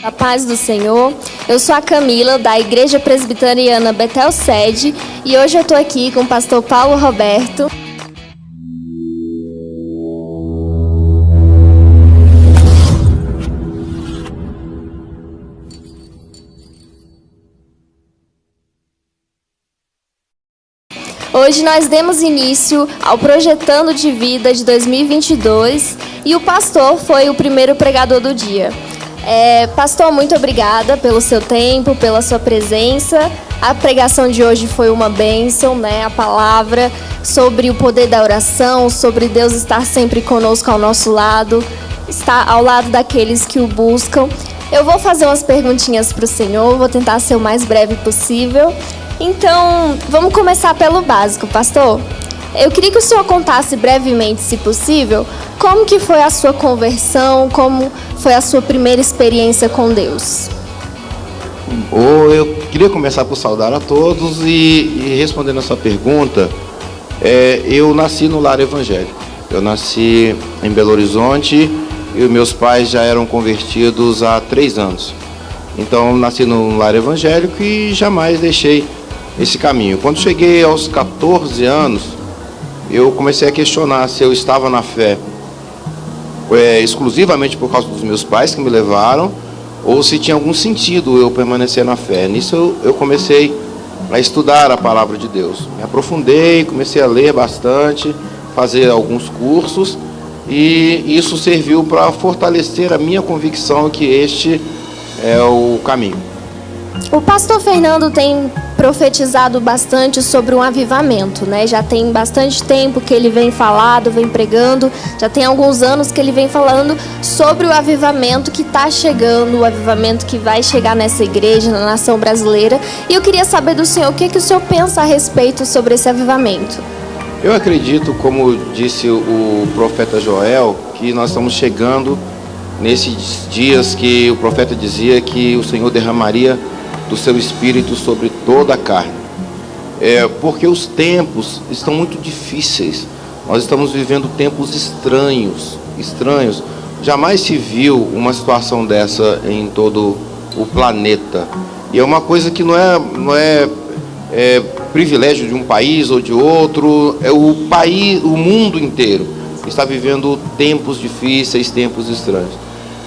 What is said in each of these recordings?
A paz do Senhor. Eu sou a Camila, da Igreja Presbiteriana Betel Sede, e hoje eu estou aqui com o pastor Paulo Roberto. Hoje nós demos início ao Projetando de Vida de 2022 e o pastor foi o primeiro pregador do dia. Pastor, muito obrigada pelo seu tempo, pela sua presença. A pregação de hoje foi uma bênção, né? A palavra sobre o poder da oração, sobre Deus estar sempre conosco ao nosso lado, estar ao lado daqueles que o buscam. Eu vou fazer umas perguntinhas para o Senhor, vou tentar ser o mais breve possível. Então, vamos começar pelo básico, pastor. Eu queria que o senhor contasse brevemente, se possível, como que foi a sua conversão, como foi a sua primeira experiência com Deus. Eu queria começar por saudar a todos e respondendo a sua pergunta, eu nasci no lar evangélico. Eu nasci em Belo Horizonte e meus pais já eram convertidos há 3 anos. Então, eu nasci no lar evangélico e jamais deixei esse caminho. Quando cheguei aos 14 anos, eu comecei a questionar se eu estava na fé exclusivamente por causa dos meus pais que me levaram, ou se tinha algum sentido eu permanecer na fé. Nisso eu comecei a estudar a palavra de Deus. Me aprofundei, comecei a ler bastante, fazer alguns cursos, e isso serviu para fortalecer a minha convicção que este é o caminho. O pastor Fernando tem profetizado bastante sobre um avivamento, né? Já tem bastante tempo que ele vem falando, vem pregando, já tem alguns anos que ele vem falando sobre o avivamento que está chegando, o avivamento que vai chegar nessa igreja, na nação brasileira. E eu queria saber do senhor, o que o senhor pensa a respeito sobre esse avivamento? Eu acredito, como disse o profeta Joel, que nós estamos chegando nesses dias que o profeta dizia que o Senhor derramaria do seu Espírito sobre toda a carne. Porque os tempos estão muito difíceis. Nós estamos vivendo tempos estranhos. Jamais se viu uma situação dessa em todo o planeta. E é uma coisa que não é privilégio de um país ou de outro. O mundo inteiro está vivendo tempos difíceis, tempos estranhos.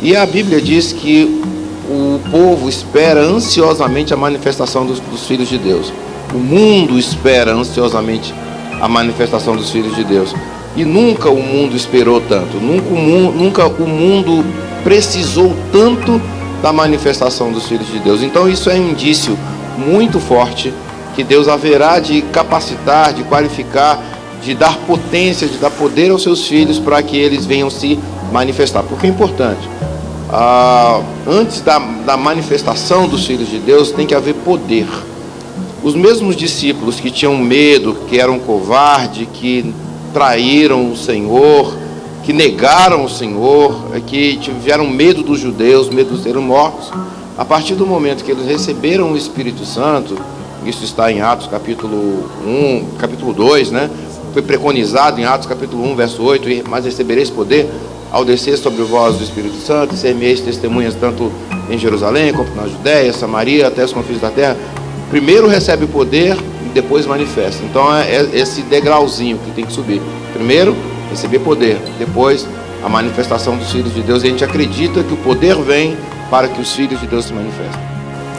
E a Bíblia diz que o povo espera ansiosamente a manifestação dos filhos de Deus. O mundo espera ansiosamente a manifestação dos filhos de Deus. E nunca o mundo esperou tanto. Nunca o mundo precisou tanto da manifestação dos filhos de Deus. Então isso é um indício muito forte que Deus haverá de capacitar, de qualificar, de dar potência, de dar poder aos seus filhos para que eles venham se manifestar. Porque é importante. Antes da manifestação dos filhos de Deus tem que haver poder. Os mesmos discípulos que tinham medo, que eram covardes, que traíram o Senhor, que negaram o Senhor, que tiveram medo dos judeus, medo de serem mortos, a partir do momento que eles receberam o Espírito Santo, isso está em Atos capítulo 2, né? Foi preconizado em Atos capítulo 1, verso 8, mas recebereis poder ao descer sobre vós do Espírito Santo, e ser-me-eis testemunhas tanto em Jerusalém, como na Judéia, Samaria, até os confins da terra. Primeiro recebe o poder e depois manifesta. Então é esse degrauzinho que tem que subir. Primeiro, receber poder, depois a manifestação dos filhos de Deus. E a gente acredita que o poder vem para que os filhos de Deus se manifestem.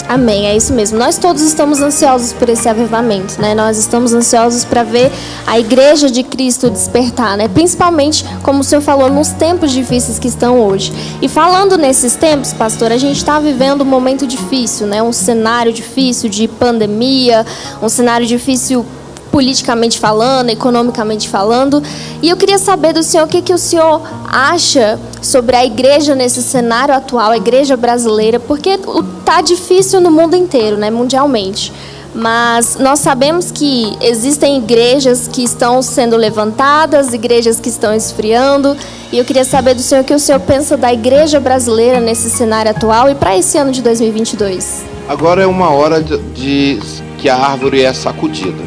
Amém, é isso mesmo. Nós todos estamos ansiosos por esse avivamento, né? Nós estamos ansiosos para ver a igreja de Cristo despertar, né? Principalmente, como o senhor falou, nos tempos difíceis que estão hoje. E falando nesses tempos, pastor, a gente está vivendo um momento difícil, né? Um cenário difícil de pandemia, um cenário difícil politicamente falando, economicamente falando. E eu queria saber do senhor o que o senhor acha sobre a igreja nesse cenário atual, a igreja brasileira, porque está difícil no mundo inteiro, né, mundialmente. Mas nós sabemos que existem igrejas que estão sendo levantadas, igrejas que estão esfriando. E eu queria saber do senhor o que o senhor pensa da igreja brasileira nesse cenário atual e para esse ano de 2022. Agora é uma hora de que a árvore é sacudida,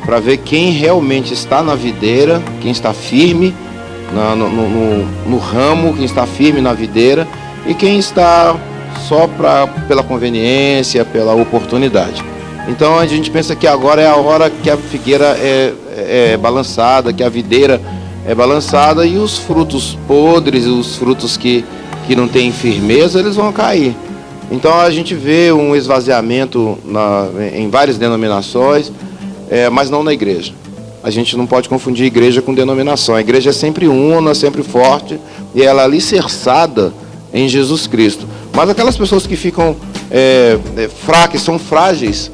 para ver quem realmente está na videira, quem está firme no ramo, quem está firme na videira, e quem está só pela conveniência, pela oportunidade. Então a gente pensa que agora é a hora que a figueira é balançada, que a videira é balançada e os frutos podres, os frutos que não têm firmeza, eles vão cair. Então a gente vê um esvaziamento em várias denominações, mas não na igreja. A gente não pode confundir igreja com denominação. A igreja é sempre una, sempre forte, e ela é alicerçada em Jesus Cristo. Mas aquelas pessoas que ficam fracas, são frágeis,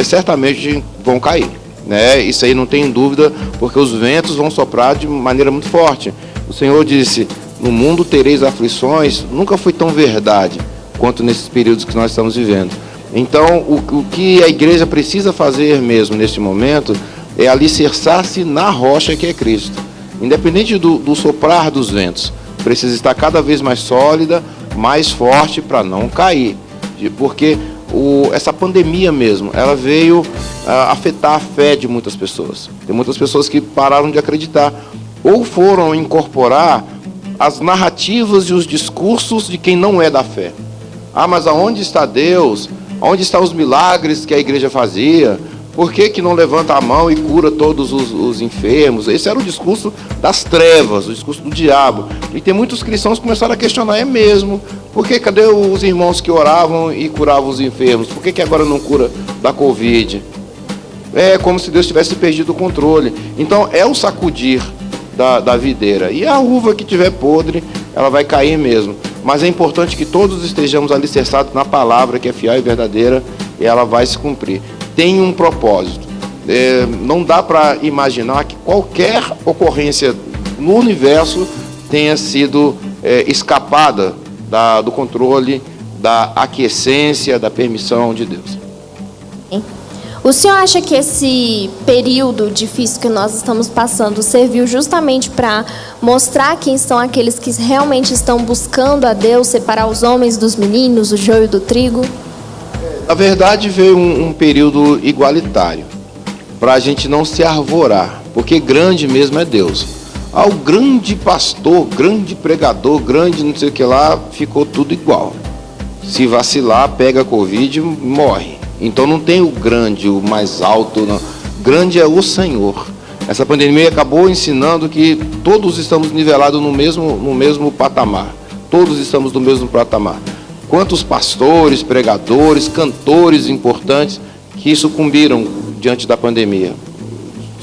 certamente vão cair, né? Isso aí não tem dúvida, porque os ventos vão soprar de maneira muito forte. O Senhor disse: no mundo tereis aflições. Nunca foi tão verdade quanto nesses períodos que nós estamos vivendo. Então, o que a igreja precisa fazer mesmo neste momento é alicerçar-se na rocha que é Cristo. Independente do soprar dos ventos, precisa estar cada vez mais sólida, mais forte para não cair. Porque essa pandemia mesmo, ela veio afetar a fé de muitas pessoas. Tem muitas pessoas que pararam de acreditar ou foram incorporar as narrativas e os discursos de quem não é da fé. Mas aonde está Deus? Onde estão os milagres que a igreja fazia? Por que não levanta a mão e cura todos os enfermos? Esse era o discurso das trevas, o discurso do diabo. E tem muitos cristãos que começaram a questionar: é mesmo? Por que cadê os irmãos que oravam e curavam os enfermos? Por que agora não cura da Covid? É como se Deus tivesse perdido o controle. Então é o sacudir da videira. E a uva que tiver podre, ela vai cair mesmo. Mas é importante que todos estejamos alicerçados na palavra, que é fiel e verdadeira, e ela vai se cumprir. Tem um propósito. Não dá para imaginar que qualquer ocorrência no universo tenha sido escapada do controle, da aquiescência, da permissão de Deus. O senhor acha que esse período difícil que nós estamos passando serviu justamente para mostrar quem são aqueles que realmente estão buscando a Deus, separar os homens dos meninos, o joio do trigo? Na verdade, veio um período igualitário, para a gente não se arvorar, porque grande mesmo é Deus. O grande pastor, grande pregador, grande não sei o que lá, ficou tudo igual. Se vacilar, pega a Covid e morre. Então não tem o grande, o mais alto, não. Grande é o Senhor. Essa pandemia acabou ensinando que todos estamos nivelados no mesmo patamar. Todos estamos no mesmo patamar. Quantos pastores, pregadores, cantores importantes que sucumbiram diante da pandemia?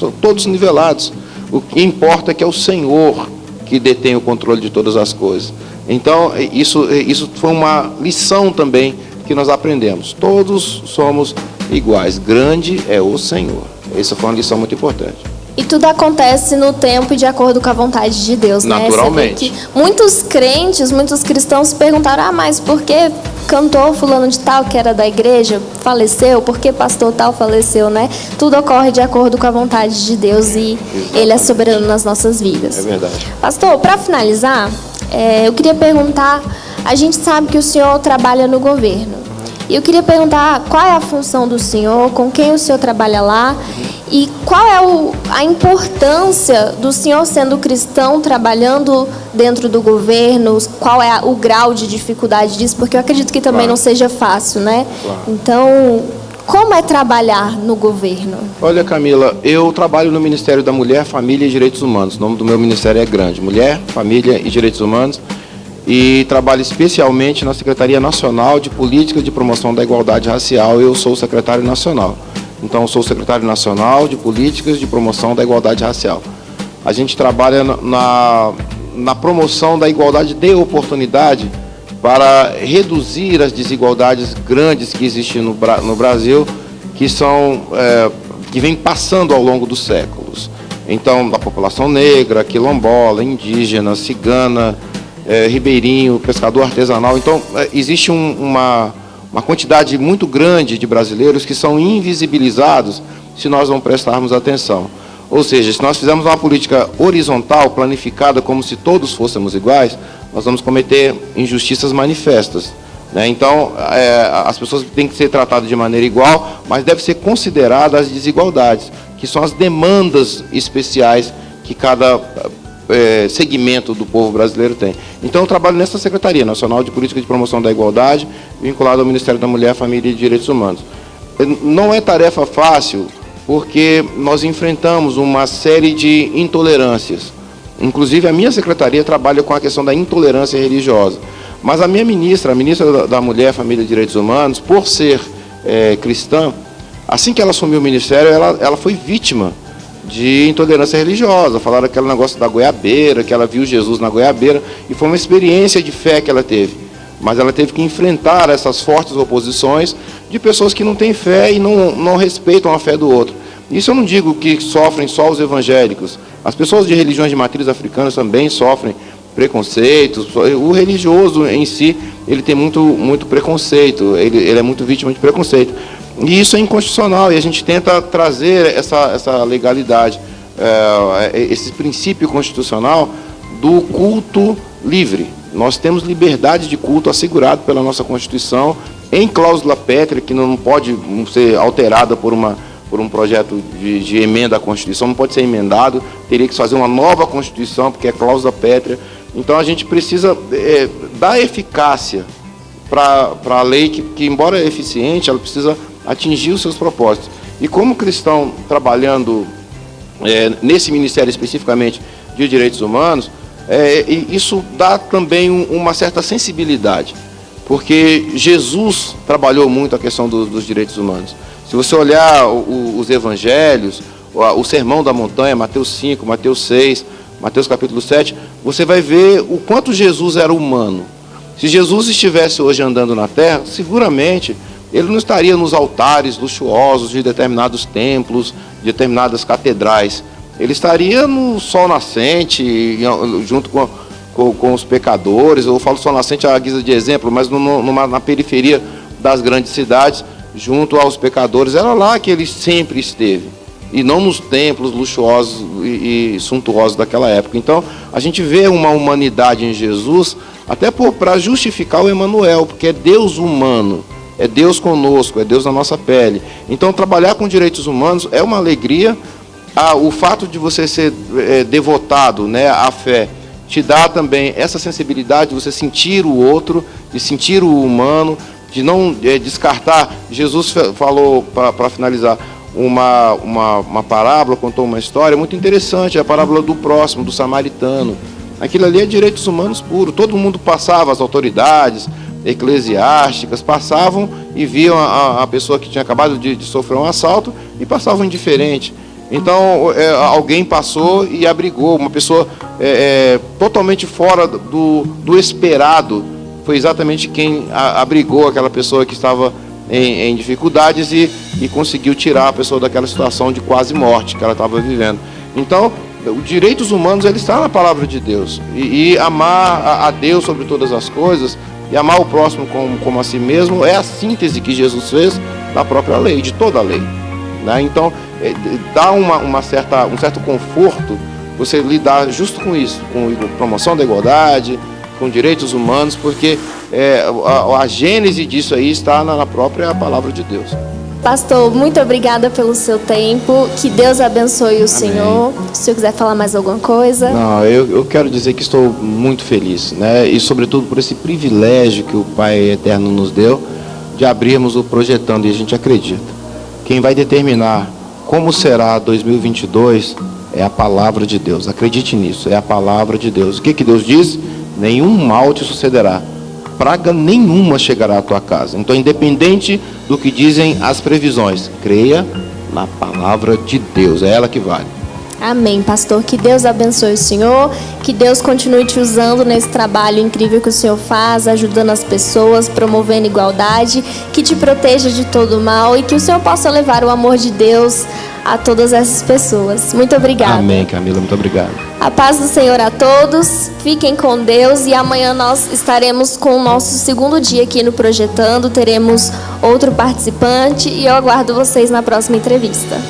São todos nivelados. O que importa é que é o Senhor que detém o controle de todas as coisas. Então, isso foi uma lição também que nós aprendemos. Todos somos iguais. Grande é o Senhor. Essa foi uma lição muito importante. E tudo acontece no tempo e de acordo com a vontade de Deus, né? Naturalmente. Muitos crentes, muitos cristãos perguntaram: mas por que cantor fulano de tal, que era da igreja, faleceu? Por que pastor tal faleceu, né? Tudo ocorre de acordo com a vontade de Deus e Ele é soberano nas nossas vidas. É verdade. Pastor, para finalizar, eu queria perguntar: a gente sabe que o senhor trabalha no governo. E eu queria perguntar qual é a função do senhor, com quem o senhor trabalha lá, e qual é a importância do senhor, sendo cristão, trabalhando dentro do governo, qual é o grau de dificuldade disso, porque eu acredito que também não seja fácil, né? Então, como é trabalhar no governo? Olha, Camila, eu trabalho no Ministério da Mulher, Família e Direitos Humanos. O nome do meu ministério é grande: Mulher, Família e Direitos Humanos. E trabalho especialmente na Secretaria Nacional de Política de Promoção da Igualdade Racial. Eu sou o secretário nacional. Então, eu sou o secretário nacional de Políticas de Promoção da Igualdade Racial. A gente trabalha na promoção da igualdade de oportunidade para reduzir as desigualdades grandes que existem no Brasil, que vem passando ao longo dos séculos. Então, da população negra, quilombola, indígena, cigana, ribeirinho, pescador artesanal. Então, existe uma quantidade muito grande de brasileiros que são invisibilizados se nós não prestarmos atenção. Ou seja, se nós fizermos uma política horizontal, planificada, como se todos fôssemos iguais, nós vamos cometer injustiças manifestas, né? Então, as pessoas têm que ser tratadas de maneira igual, mas deve ser consideradas as desigualdades, que são as demandas especiais que cada segmento do povo brasileiro tem. Então eu trabalho nessa Secretaria Nacional de Política de Promoção da Igualdade, vinculada ao Ministério da Mulher, Família e Direitos Humanos. Não é tarefa fácil, porque nós enfrentamos uma série de intolerâncias. Inclusive a minha secretaria trabalha com a questão da intolerância religiosa. Mas a minha ministra, a ministra da Mulher, Família e Direitos Humanos, por ser cristã, assim que ela assumiu o ministério, ela foi vítima de intolerância religiosa. Falaram aquele negócio da goiabeira, que ela viu Jesus na goiabeira, e foi uma experiência de fé que ela teve. Mas ela teve que enfrentar essas fortes oposições de pessoas que não têm fé e não respeitam a fé do outro. Isso eu não digo que sofrem só os evangélicos. As pessoas de religiões de matriz africanas também sofrem preconceitos. O religioso em si, ele tem muito preconceito, ele é muito vítima de preconceito. E isso é inconstitucional, e a gente tenta trazer essa legalidade, esse princípio constitucional do culto livre. Nós temos liberdade de culto assegurado pela nossa Constituição, em cláusula pétrea, que não pode ser alterada por um projeto de emenda à Constituição, não pode ser emendado, teria que fazer uma nova Constituição, porque é cláusula pétrea. Então a gente precisa dar eficácia para a lei que, embora eficiente, ela precisa atingir os seus propósitos. E como cristão trabalhando nesse ministério especificamente de direitos humanos, isso dá também uma certa sensibilidade, porque Jesus trabalhou muito a questão dos direitos humanos. Se você olhar os evangelhos, o Sermão da Montanha, Mateus 5, Mateus 6, Mateus capítulo 7, você vai ver o quanto Jesus era humano. Se Jesus estivesse hoje andando na terra, seguramente ele não estaria nos altares luxuosos de determinados templos, de determinadas catedrais. Ele estaria no sol nascente, junto com os pecadores. Eu falo sol nascente à guisa de exemplo, mas na periferia das grandes cidades, junto aos pecadores. Era lá que ele sempre esteve, e não nos templos luxuosos e suntuosos daquela época. Então, a gente vê uma humanidade em Jesus, até para justificar o Emanuel, porque é Deus humano. É Deus conosco, é Deus na nossa pele. Então, trabalhar com direitos humanos é uma alegria. O fato de você ser devotado, né, à fé, te dá também essa sensibilidade de você sentir o outro, de sentir o humano, de não descartar. Jesus falou, para finalizar, uma parábola, contou uma história muito interessante, a parábola do próximo, do samaritano. Aquilo ali é direitos humanos puro. Todo mundo passava, as autoridades eclesiásticas passavam e viam a pessoa que tinha acabado de sofrer um assalto e passavam indiferente. Então alguém passou e abrigou uma pessoa totalmente fora do esperado. Foi exatamente quem abrigou aquela pessoa que estava em dificuldades e conseguiu tirar a pessoa daquela situação de quase morte que ela estava vivendo. Então, os direitos humanos, ele está na palavra de Deus. E amar a Deus sobre todas as coisas e amar o próximo como a si mesmo é a síntese que Jesus fez da própria lei, de toda a lei, né? Então, dá um certo conforto você lidar justo com isso, com promoção da igualdade, com direitos humanos, porque a gênese disso aí está na própria palavra de Deus. Pastor, muito obrigada pelo seu tempo. Que Deus abençoe o Senhor. Se o senhor quiser falar mais alguma coisa. Não, eu quero dizer que estou muito feliz, né? E sobretudo por esse privilégio que o Pai Eterno nos deu de abrirmos o Projetando, e a gente acredita. Quem vai determinar como será 2022 é a palavra de Deus. Acredite nisso, é a palavra de Deus. O que Deus diz? Nenhum mal te sucederá. Praga nenhuma chegará à tua casa. Então, independente do que dizem as previsões, creia na palavra de Deus, é ela que vale. Amém, pastor. Que Deus abençoe o senhor, que Deus continue te usando nesse trabalho incrível que o senhor faz, ajudando as pessoas, promovendo igualdade, que te proteja de todo mal e que o senhor possa levar o amor de Deus a todas essas pessoas. Muito obrigada. Amém, Camila, muito obrigado. A paz do Senhor a todos, fiquem com Deus, e amanhã nós estaremos com o nosso segundo dia aqui no Projetando, teremos outro participante e eu aguardo vocês na próxima entrevista.